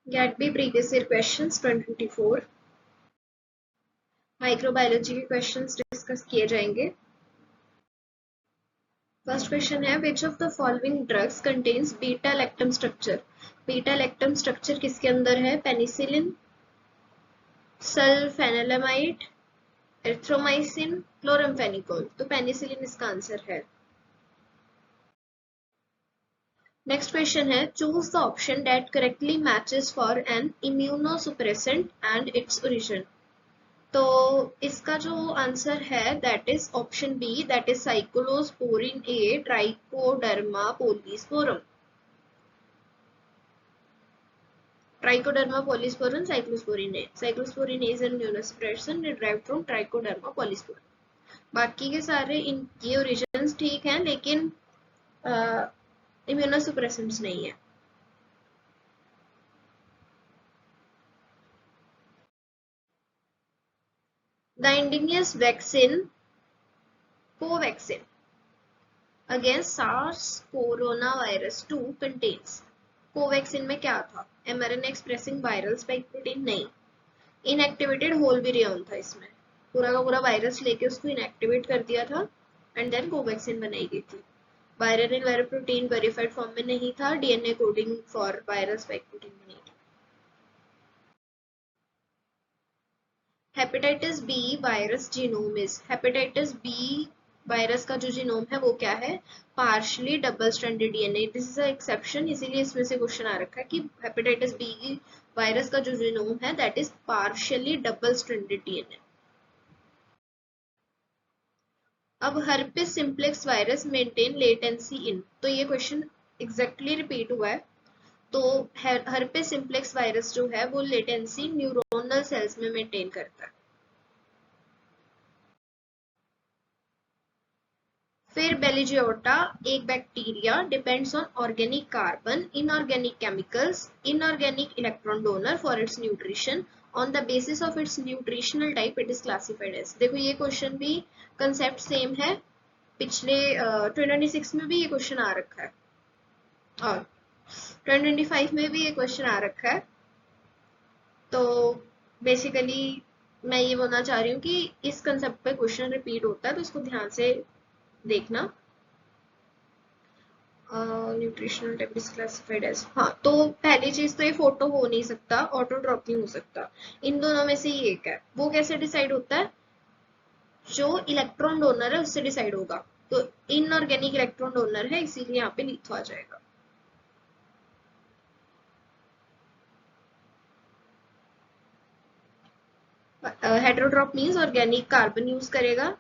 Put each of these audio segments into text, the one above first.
Gate B previous year questions 2024 microbiology के questions discuss किए जाएंगे। फर्स्ट क्वेश्चन है which of the following drugs contains beta lactam structure. Beta lactam structure किसके अंदर है? Penicillin, sulfanilamide, erythromycin, chloramphenicol. तो penicillin इसका आंसर है। नेक्स्ट क्वेश्चन है choose the option that correctly matches for an immunosuppressant and its origin. तो इसका जो आंसर है that is option B, that is cyclosporin A Trichoderma polysporum. Trichoderma polysporum cyclosporin A. Cyclosporin A is an immunosuppressant derived from Trichoderma polysporum. बाकी के सारे इनके origins ठीक हैं लेकिन इम्यूनोसुप्रेसेंट्स नहीं है। The indigenous vaccine Covaxin against SARS coronavirus 2 contains। Covaxin में क्या था? mRNA expressing viral spike protein नहीं, इनएक्टिवेटेड होल विरियन था। इसमें पूरा का पूरा वायरस लेके उसको इनएक्टिवेट कर दिया था एंड देन कोवैक्सीन बनाई गई थी। Viral in viral protein verified form में नहीं था, DNA coding for viral spike protein में नहीं था। Hepatitis B virus genome is. Hepatitis B virus का जो जीनोम है वो क्या है? Partially double stranded DNA. This is a exception, इसीलिए इसमें से क्वेश्चन आ रखा है कि हेपेटाइटिस बी वायरस का जो जीनोम है that is partially double stranded DNA. अब herpes simplex virus maintain latency in. तो ये क्वेश्चन एग्जैक्टली रिपीट हुआ है। तो हर्पिस सिम्प्लेक्स वायरस जो है वो लेटेंसी न्यूरोनल सेल्स में मेंटेन करता है। फिर बेलिजियोटा एक bacteria depends on organic carbon, inorganic chemicals, inorganic electron donor for its nutrition. On the basis of its nutritional type it is classified as. देखो ये क्वेश्चन भी कंसेप्ट सेम है, पिछले 2026 में भी ये क्वेश्चन आ रखा है और 2025 में भी ये क्वेश्चन आ रखा है। तो बेसिकली मैं ये बोलना चाह रही हूँ कि इस कंसेप्ट पे क्वेश्चन रिपीट होता है तो इसको ध्यान से देखना। Nutritional type is classified as. हाँ, तो पहली चीज तो ये फोटो हो नहीं सकता, ऑटो ड्रॉप नहीं हो सकता। इन दोनों में से ही एक है। वो कैसे डिसाइड होता है? जो इलेक्ट्रॉन डोनर है उससे डिसाइड होगा। तो इनऑर्गेनिक इलेक्ट्रॉन डोनर है इसीलिए यहाँ पे लिथो आ जाएगा। हेटेरोड्रॉप मीन्स ऑर्गेनिक कार्बन यूज करेगा।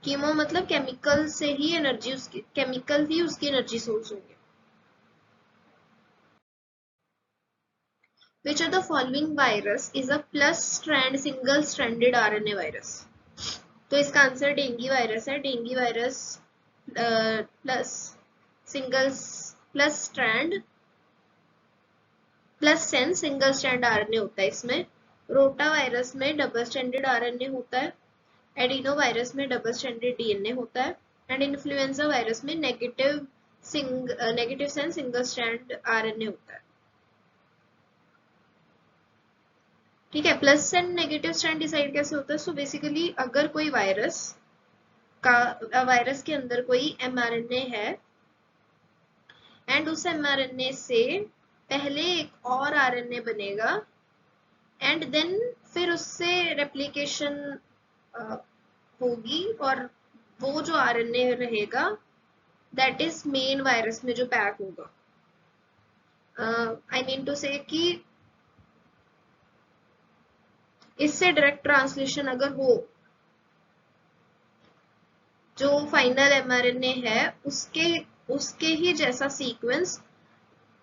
कीमो मतलब केमिकल से ही एनर्जी, उसकी केमिकल ही उसकी एनर्जी सोर्स होंगे। Which of the following virus is a plus strand single stranded RNA virus? तो इसका आंसर डेंगू वायरस है। Dengue virus plus single plus strand plus sense single strand RNA होता है इसमें। Rota virus में double stranded RNA होता है। Adeno virus में डबल स्ट्रैंडेड डीएनए होता है एंड इन्फ्लुएंजा वायरस में negative sense single strand RNA होता है। ठीक है, plus and negative strand decide कैसे होता है? सो बेसिकली अगर कोई वायरस के अंदर कोई एमआरएनए है एंड उस एमआरएनए से पहले एक और आरएनए बनेगा एंड देन फिर उससे रेप्लिकेशन होगी और वो जो आरएनए रहेगा दैट इज मेन वायरस में जो पैक होगा। आई मीन टू से कि इससे डायरेक्ट ट्रांसलेशन अगर हो, जो फाइनल एमआरएनए है उसके ही जैसा सीक्वेंस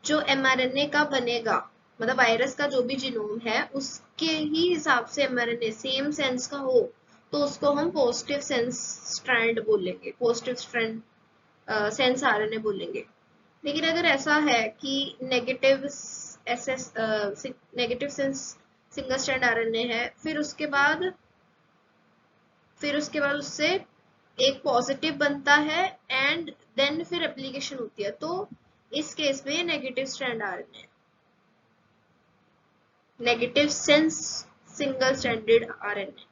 जो एमआरएनए का बनेगा, मतलब वायरस का जो भी जीनोम है उसके ही हिसाब से एमआरएनए सेम सेंस का हो तो उसको हम पॉजिटिव सेंस स्ट्रैंड बोलेंगे, पॉजिटिव स्ट्रैंड सेंस आरएनए बोलेंगे। लेकिन अगर ऐसा है कि negative sense single strand RNA है फिर उसके बाद उससे एक पॉजिटिव बनता है एंड देन फिर एप्लीकेशन होती है, तो इस केस में negative strand RNA. Negative sense single stranded RNA.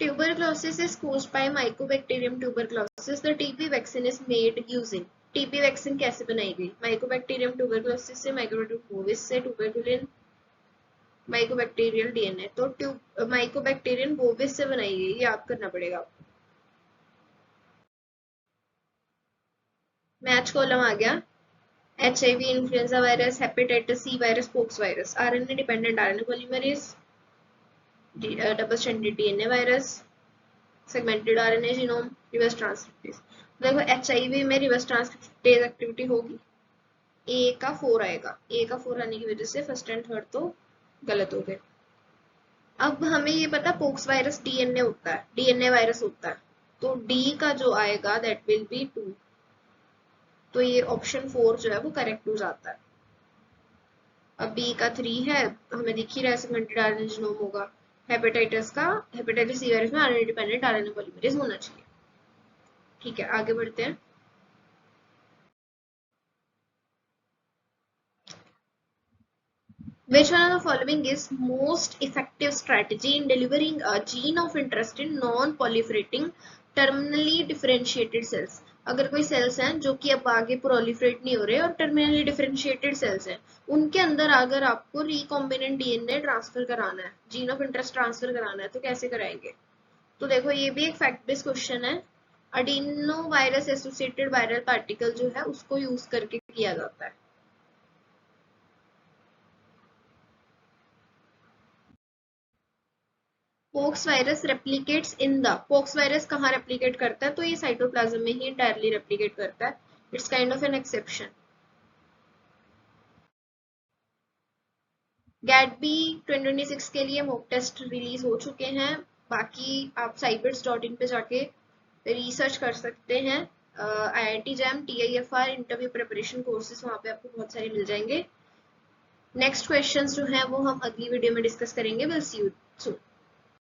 Tuberculosis is caused by Mycobacterium tuberculosis. The TB vaccine is made using. TB vaccine कैसे बनाई गई? माइकोबैक्टीरियम ट्यूबरकुलोसिस से, माइक्रोबैक्टीरियम बोविस से, ट्यूबरकुलिन माइकोबैक्टीरियल डीएनए। तो माइकोबैक्टीरियम बोविस से बनाई गई, याद करना पड़ेगा आपको। मैच कॉलम आ गया। HIV, influenza virus, hepatitis C virus, pox virus. RNA dependent RNA polymerase, double stranded DNA virus, segmented RNA genome, reverse transcriptase. देखो HIV में रिवर्स ट्रांसक्रिप्टेज एक्टिविटी होगी। ए का 4 आएगा, ए का 4 आने की वजह से फर्स्ट एंड थर्ड तो गलत हो गए। अब हमें ये पता पोक्स वायरस डीएनए होता है, डीएनए वायरस होता है, तो डी का जो आएगा दैट विल बी 2। तो ये ऑप्शन 4 जो है वो करेक्ट हो जाता है। अब बी का 3 है, हमें दिख ही रहा है सेगमेंटेड आरएनए जीनोम होगा। हेपेटाइटिस सी वायरस में आरएनए डिपेंडेंट आरएनए पॉलीमरेज होना चाहिए। ठीक है, आगे बढ़ते हैं। Which one of the following is most effective strategy in delivering a gene of interest in non-proliferating terminally differentiated cells? अगर कोई सेल्स हैं जो कि अब आगे प्रोलिफरेट नहीं हो रहे और टर्मिनली डिफरेंशिएटेड सेल्स हैं, उनके अंदर अगर आपको रिकॉम्बिनेंट डीएनए ट्रांसफर कराना है, जीन ऑफ इंटरेस्ट ट्रांसफर कराना है, तो कैसे कराएंगे? तो देखो ये भी एक फैक्ट बेस्ड क्वेश्चन है। Adeno virus associated viral particle जो है उसको यूज करके किया जाता है। Pox virus replicates in the, pox virus कहाँ रेप्लिकेट करता है? तो ये साइटोप्लाज्म में ही इंटायरली रेप्लिकेट करता है। It's kind of an exception. GATE B 2026 के लिए मॉक टेस्ट रिलीज हो चुके हैं। बाकी आप cybids.in पे जाके रिसर्च कर सकते हैं। IIT jam, TIFR interview preparation courses वहां पे आपको बहुत सारे मिल जाएंगे। नेक्स्ट क्वेश्चंस जो हैं वो हम अगली वीडियो में डिस्कस करेंगे। Will see you soon.